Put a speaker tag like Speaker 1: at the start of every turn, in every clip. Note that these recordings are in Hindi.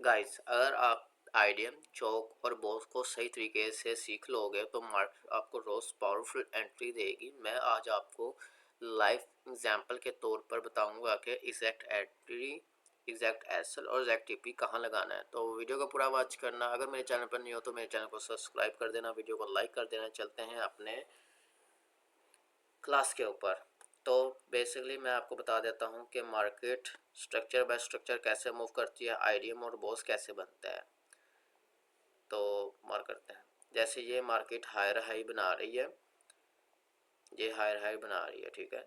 Speaker 1: गाइस, अगर आप आइडियम, चौक और बॉस को सही तरीके से सीख लोगे तो मार्केट आपको रोज पावरफुल एंट्री देगी। मैं आज आपको लाइव एग्जांपल के तौर पर बताऊंगा कि एग्जैक्ट एंट्री, एग्जैक्ट एसएल और एग्जैक्ट टीपी कहाँ लगाना है। तो वीडियो को पूरा वॉच करना। अगर मेरे चैनल पर नहीं हो तो मेरे चैनल को सब्सक्राइब कर देना, वीडियो को लाइक कर देना। चलते हैं अपने क्लास के ऊपर। तो बेसिकली मैं आपको बता देता हूँ कि मार्केट स्ट्रक्चर बाय स्ट्रक्चर कैसे मूव करती है, आईडीएम और बॉस कैसे बनता है। तो मार करते हैं। जैसे ये मार्केट हायर हाई बना रही है, ये हायर हाई बना रही है, ठीक है।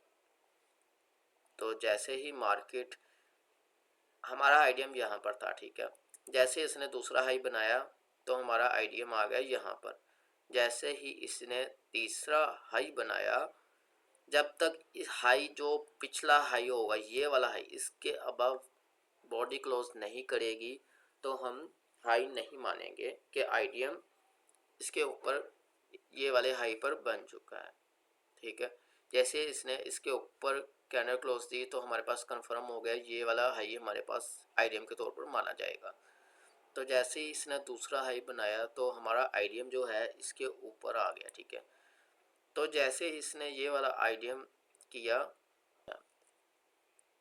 Speaker 1: तो जैसे ही मार्केट, हमारा आईडीएम यहाँ पर था, ठीक है। जैसे इसने दूसरा हाई बनाया तो हमारा आईडीएम आ गया यहाँ पर। जैसे ही इसने तीसरा हाई बनाया, जब तक इस हाई जो पिछला हाई होगा, ये वाला हाई, इसके अबव बॉडी क्लोज नहीं करेगी तो हम हाई नहीं मानेंगे कि आईडीएम इसके ऊपर ये वाले हाई पर बन चुका है, ठीक है। जैसे इसने इसके ऊपर कैंडल क्लोज दी तो हमारे पास कंफर्म हो गया ये वाला हाई हमारे पास आईडीएम के तौर पर माना जाएगा। तो जैसे ही इसने दूसरा हाई बनाया तो हमारा आईडीएम जो है इसके ऊपर आ गया, ठीक है। तो जैसे इसने ये वाला आईडीएम किया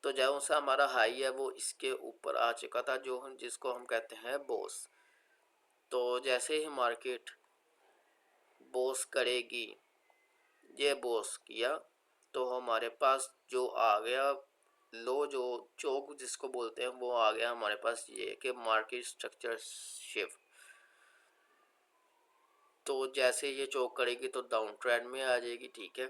Speaker 1: तो जो सा हमारा हाई है वो इसके ऊपर आ चुका था, जो हम जिसको हम कहते हैं बॉस। तो जैसे ही मार्केट बॉस करेगी, ये बॉस किया तो हमारे पास जो आ गया लो, जो चौक जिसको बोलते हैं, वो आ गया हमारे पास ये कि मार्केट स्ट्रक्चर शिफ्ट। तो जैसे ये चौक करेगी तो डाउन ट्रेंड में आ जाएगी, ठीक है।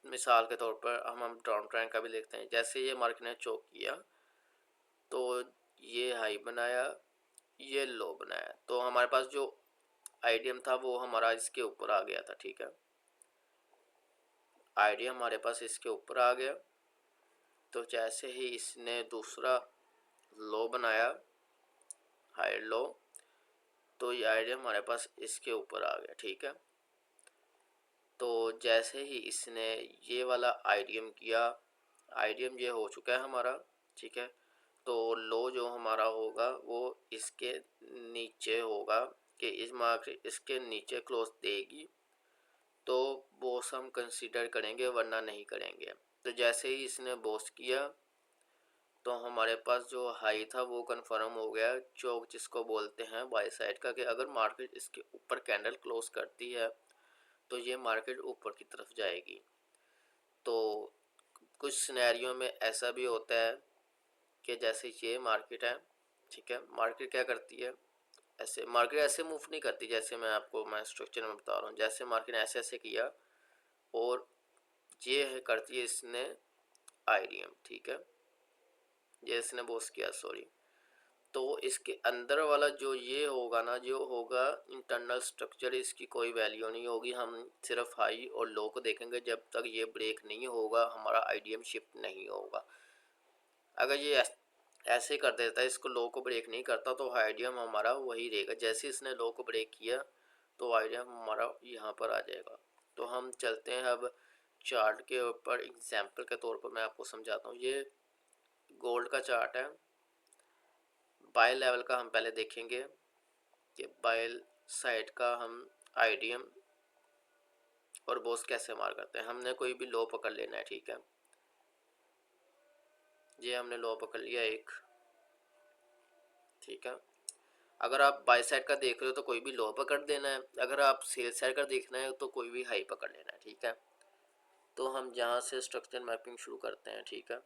Speaker 1: मिसाल के तौर पर हम डाउन ट्रेंड का भी देखते हैं। जैसे ये मार्केट ने चौक किया तो ये हाई बनाया, ये लो बनाया, तो हमारे पास जो आईडीएम था वो हमारा इसके ऊपर आ गया था, ठीक है। आईडीएम हमारे पास इसके ऊपर आ गया। तो जैसे ही इसने दूसरा लो बनाया, हाई लो, तो ये आईडीएम हमारे पास इसके ऊपर आ गया, ठीक है। तो जैसे ही इसने ये वाला आईडीएम किया, आईडीएम ये हो चुका है हमारा, ठीक है। तो लो जो हमारा होगा वो इसके नीचे होगा कि इस मार्केट इसके नीचे क्लोज देगी तो बॉस हम कंसीडर करेंगे, वरना नहीं करेंगे। तो जैसे ही इसने बॉस किया तो हमारे पास जो हाई था वो कंफर्म हो गया, चौक जिसको बोलते हैं बाय साइड का, कि अगर मार्केट इसके ऊपर कैंडल क्लोज करती है तो ये मार्केट ऊपर की तरफ जाएगी। तो कुछ सिनेरियो में ऐसा भी होता है कि जैसे ये मार्केट है, ठीक है, मार्केट क्या करती है, ऐसे मार्केट ऐसे मूव नहीं करती जैसे मैं स्ट्रक्चर में बता रहा हूँ। जैसे मार्केट ऐसे ऐसे किया और ये है करती है इसने आईडीएम, ठीक है, ये इसने बॉस किया, सॉरी। तो इसके अंदर वाला जो ये होगा ना, जो होगा इंटरनल स्ट्रक्चर, इसकी कोई वैल्यू नहीं होगी। हम सिर्फ हाई और लो को देखेंगे। जब तक ये ब्रेक नहीं होगा हमारा आईडीएम शिफ्ट नहीं होगा। अगर ये ऐसे कर देता है, इसको लो को ब्रेक नहीं करता, तो आईडीएम हमारा वही रहेगा। जैसे इसने लो को ब्रेक किया तो आईडीएम हमारा यहाँ पर आ जाएगा। तो हम चलते हैं अब चार्ट के ऊपर। एग्जाम्पल के तौर पर मैं आपको समझाता हूँ। ये गोल्ड का चार्ट है। बाय लेवल का हम पहले देखेंगे कि बाय साइड का हम आईडीएम और बॉस कैसे मार करते हैं। हमने कोई भी लो पकड़ लेना है, ठीक है। ये हमने लो पकड़ लिया एक, ठीक है। अगर आप बाय साइड का देख रहे हो तो कोई भी लो पकड़ देना है। अगर आप सेल साइड का देखना है तो कोई भी हाई पकड़ लेना है, ठीक है। तो हम जहाँ से स्ट्रक्चर मैपिंग शुरू करते हैं, ठीक है।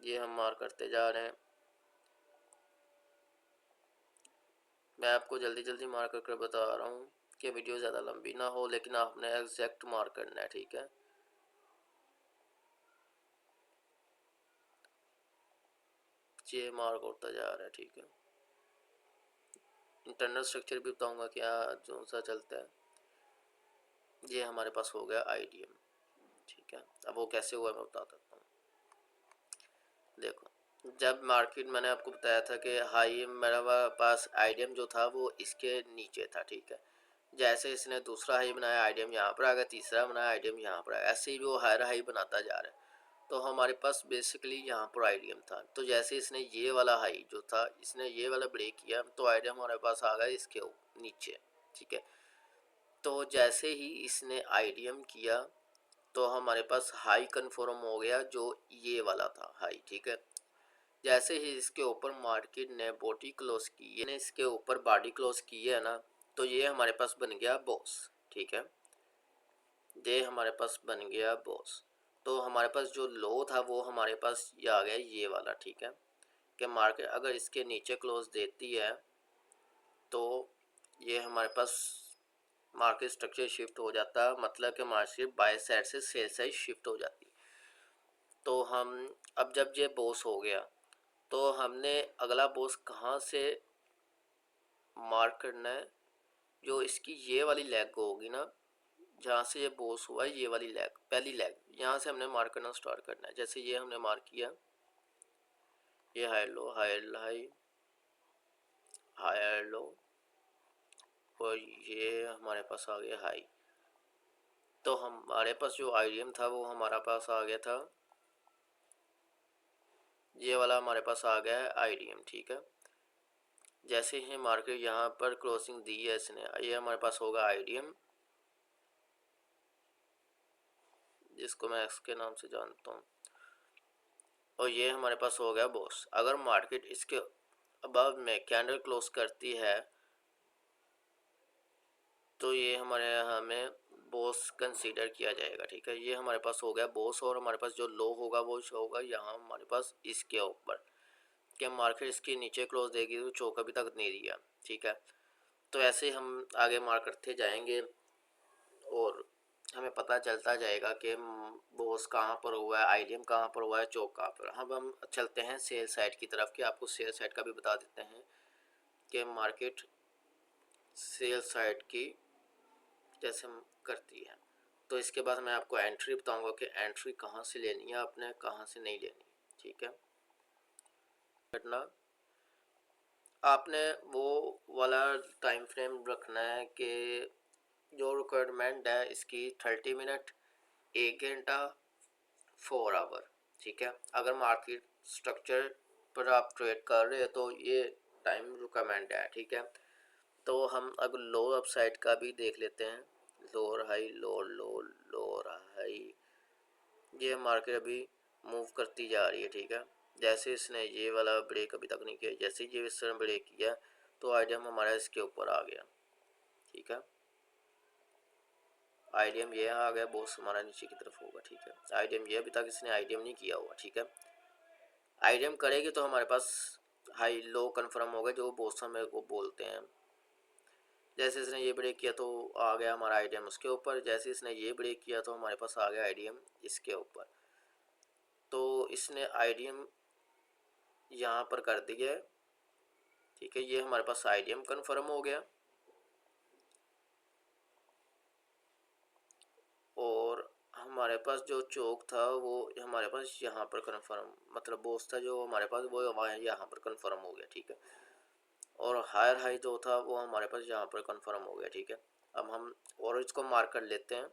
Speaker 1: ये हम मार करते जा रहे हैं। मैं आपको जल्दी जल्दी मार कर बता रहा हूँ कि वीडियो ज़्यादा लंबी ना हो, लेकिन आपने एग्जैक्ट मार करना है, ठीक है। ये मार्क होता जा रहा है, ठीक है। इंटरनल स्ट्रक्चर भी बताऊंगा क्या जो सा चलता है। ये हमारे पास हो गया आईडीएम, ठीक है। अब वो कैसे हुआ मैं बता देता हूँ। देखो, जब मार्केट, मैंने आपको बताया था कि हाई मेरा पास आईडीएम जो था वो इसके नीचे था, ठीक है। जैसे इसने दूसरा हाई बनाया, आईडीएम यहाँ पर आ गया, तीसरा बनाया, आईडीएम यहाँ पर आया, ऐसे ही वो हायर हाई बनाता जा रहा है। तो हमारे पास बेसिकली यहाँ पर आईडीएम था। तो जैसे इसने ये वाला हाई जो था, इसने ये वाला ब्रेक किया तो आईडीएम हमारे पास आ गया इसके नीचे, ठीक है। तो जैसे ही इसने आईडीएम किया तो हमारे पास हाई कन्फर्म हो गया जो ये वाला था हाई, ठीक है। जैसे ही इसके ऊपर मार्केट ने बॉडी क्लोज की, ये ने इसके ऊपर बॉडी क्लोज की है ना, तो ये हमारे पास बन गया बॉस, ठीक है। ये हमारे पास बन गया बॉस। तो हमारे पास जो लो था वो हमारे पास ये आ गया ये वाला, ठीक है। कि मार्केट अगर इसके नीचे क्लोज देती है तो ये हमारे पास मार्केट स्ट्रक्चर शिफ्ट हो जाता, मतलब कि मार्केट बाय साइड से सेल साइड शिफ्ट हो जाती। तो हम अब जब ये बॉस हो गया तो हमने अगला बॉस कहाँ से मार्क करना है, जो इसकी ये वाली लेग होगी ना, जहाँ से ये बॉस हुआ है, ये वाली लेग, पहली लेग, यहाँ से हमने मार्क करना स्टार्ट करना है। जैसे ये हमने मार्क किया, ये high low high high higher low, और ये हमारे पास आ गया हाई। तो हमारे पास जो आईडीएम था वो हमारा पास आ गया था, ये वाला हमारे पास आ गया है आईडीएम, ठीक है। जैसे ही मार्केट यहाँ पर क्रॉसिंग दी है इसने, ये हमारे पास होगा आईडीएम, जिसको मैं एक्स के नाम से जानता हूँ, और ये हमारे पास हो गया बॉस। अगर मार्केट इसके अबव में कैंडल क्लोज करती है तो ये हमारे हमें बॉस कंसीडर किया जाएगा, ठीक है। ये हमारे पास हो गया बॉस, और हमारे पास जो लो होगा वो होगा यहाँ हमारे पास इसके ऊपर, कि मार्केट इसके नीचे क्लोज देगी तो चौक अभी तक नहीं दिया, ठीक है। तो ऐसे हम आगे मार्क करते जाएंगे और हमें पता चलता जाएगा कि बॉस कहाँ पर हुआ है, आईडीएम कहाँ पर हुआ है, चौक कहाँ पर। हम चलते हैं सेल साइड की तरफ, कि आपको सेल साइड का भी बता देते हैं कि मार्केट सेल साइड की जैसे हम करती है। तो इसके बाद मैं आपको एंट्री बताऊंगा कि एंट्री कहाँ से लेनी है आपने, कहाँ से नहीं लेनी, ठीक है। घटना आपने वो वाला टाइम फ्रेम रखना है कि जो रिक्वायरमेंट है इसकी 30 मिनट, 1 घंटा, 4 आवर, ठीक है। अगर मार्केट स्ट्रक्चर पर आप ट्रेड कर रहे हैं तो ये टाइम रिक्वायरमेंट है, ठीक है। तो हम अब लो अपसाइड का भी देख लेते हैं, लोअर हाई लोअर लो लोअर हाई, ये मार्केट अभी मूव करती जा रही है, ठीक है। जैसे इसने ये वाला ब्रेक अभी तक नहीं किया, जैसे ये इस तरह ब्रेक किया तो आईडीएम हमारा इसके ऊपर आ गया, ठीक है। आईडीएम ये आ गया, बॉस हमारा नीचे की तरफ होगा, ठीक है। आईडीएम ये अभी तक इसने आईडीएम नहीं किया हुआ, ठीक है। आईडीएम करेगी तो हमारे पास हाई लो कन्फर्म होगा, जो बॉस मेरे को बोलते हैं। जैसे इसने ये ब्रेक किया तो आ गया हमारा आईडीएम उसके ऊपर, जैसे इसने ये ब्रेक किया तो हमारे पास आ गया आईडीएम इसके ऊपर। तो इसने आईडीएम यहाँ पर कर दिया है, ठीक है। ये हमारे पास आईडीएम कन्फर्म हो गया, और हमारे पास जो चौक था वो हमारे पास यहाँ पर कन्फर्म, मतलब बॉस था जो हमारे पास वो यहाँ पर कन्फर्म हो गया, ठीक है। और हायर हाई जो था वो हमारे पास यहाँ पर कन्फर्म हो गया, ठीक है। अब हम और इसको मार्क कर लेते हैं,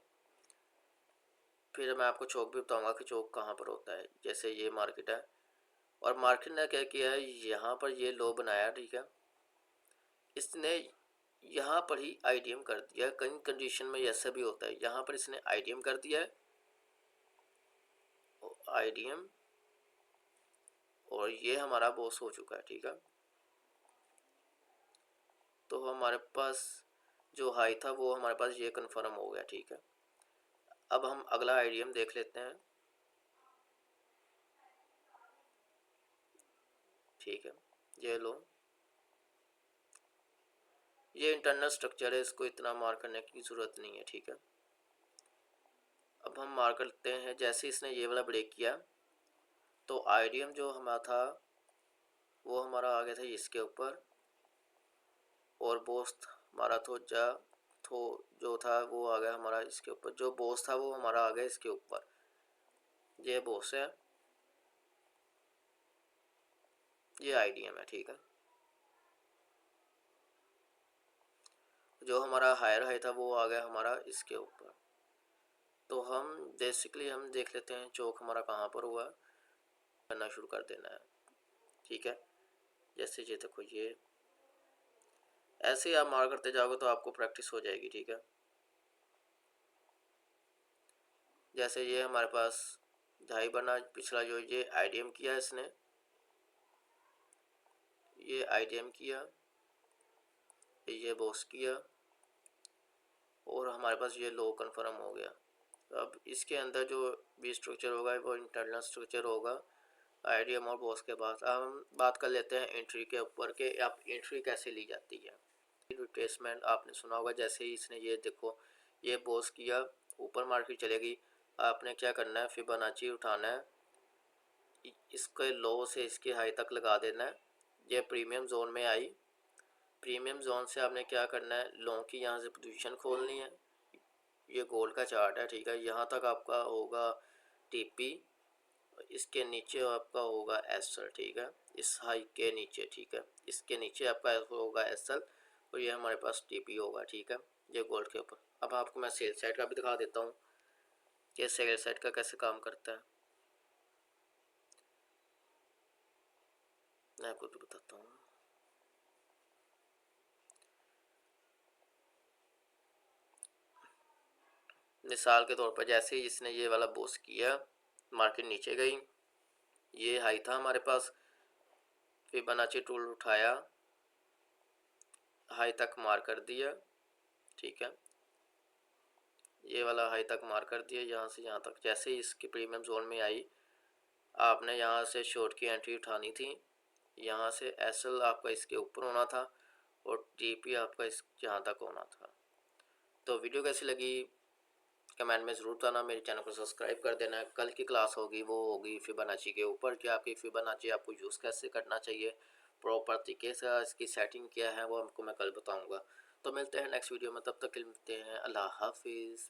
Speaker 1: फिर मैं आपको चौक भी बताऊंगा कि चौक कहाँ पर होता है। जैसे ये मार्केट है और मार्केट ने क्या किया है, यहाँ पर ये लो बनाया, ठीक है। इसने यहाँ पर ही आईडीएम कर दिया, कई कंडीशन में ऐसा भी होता है, यहाँ पर इसने आईडीएम कर दिया है, आईडीएम, और ये हमारा बॉस हो चुका है, ठीक है। तो हमारे पास जो हाई था वो हमारे पास ये कंफर्म हो गया, ठीक है। अब हम अगला आईडीएम देख लेते हैं, ठीक है। ये लो, ये इंटरनल स्ट्रक्चर है, इसको इतना मार्क करने की ज़रूरत नहीं है, ठीक है। अब हम मार्क करते हैं, जैसे इसने ये वाला ब्रेक किया तो आईडीएम जो हमारा था वो हमारा आ गया था इसके ऊपर, और बॉस हमारा तो जो था वो आ गया हमारा इसके ऊपर, जो बॉस था वो हमारा आ गया इसके ऊपर, ये बॉस है, ये आईडीएम है, ठीक है। जो हमारा हायर हाई था वो आ गया हमारा इसके ऊपर। तो हम बेसिकली हम देख लेते हैं चौक हमारा कहाँ पर हुआ, करना शुरू कर देना है। ठीक है, जैसे ये देखो, ये ऐसे ही आप मार करते जाओगे तो आपको प्रैक्टिस हो जाएगी। ठीक है, जैसे ये हमारे पास ढाई बना, पिछला जो ये आईडीएम किया इसने, ये आईडीएम किया, ये बॉस किया, और हमारे पास ये लो कन्फर्म हो गया। अब इसके अंदर जो भी स्ट्रक्चर होगा वो इंटरनल स्ट्रक्चर होगा आईडीएम और बॉस के बाद। अब हम बात कर लेते हैं एंट्री के ऊपर के आप एंट्री कैसे ली जाती है। रिट्रेसमेंट आपने सुना होगा, जैसे ही इसने ये देखो ये बॉस किया, ऊपर मार्केट चलेगी, आपने क्या करना है, फिबोनाची उठाना है, इसके लो से इसके हाई तक लगा देना है। ये प्रीमियम जोन में आई, प्रीमियम जोन से आपने क्या करना है, लो की यहाँ से पोजीशन खोलनी है। ये गोल्ड का चार्ट है। ठीक है, यहाँ तक आपका होगा टीपी, इसके नीचे आपका होगा एसएल। ठीक है, इस हाई के नीचे। ठीक है, इसके नीचे आपका होगा एसएल और ये हमारे पास टीपी होगा। ठीक है, ये गोल्ड के ऊपर। अब आपको मैं सेल साइड का भी दिखा देता हूँ कि सेल साइड का कैसे काम करता है, मैं आपको भी बताता हूँ। मिसाल के तौर पर जैसे ही इसने ये वाला बूस्ट किया, मार्केट नीचे गई, ये हाई था हमारे पास, फिबोनाची टूल उठाया, हाई तक मार कर दिया। ठीक है, ये वाला हाई तक मार कर दिया, यहाँ से यहाँ तक। जैसे ही इसकी प्रीमियम जोन में आई, आपने यहाँ से शॉर्ट की एंट्री उठानी थी, यहाँ से एसएल आपका इसके ऊपर होना था और टीपी आपका इस यहाँ तक होना था। तो वीडियो कैसी लगी कमेंट में ज़रूर बताना, मेरे चैनल को सब्सक्राइब कर देना। कल की क्लास होगी वो होगी फिबोनाची के ऊपर, कि आपकी फिबोनाची आपको यूज़ कैसे करना चाहिए, प्रॉपर तरीके से इसकी सेटिंग क्या है वो आपको मैं कल बताऊँगा। तो मिलते हैं नेक्स्ट वीडियो में, तब तक के लिए मिलते हैं, अल्लाह हाफिज़।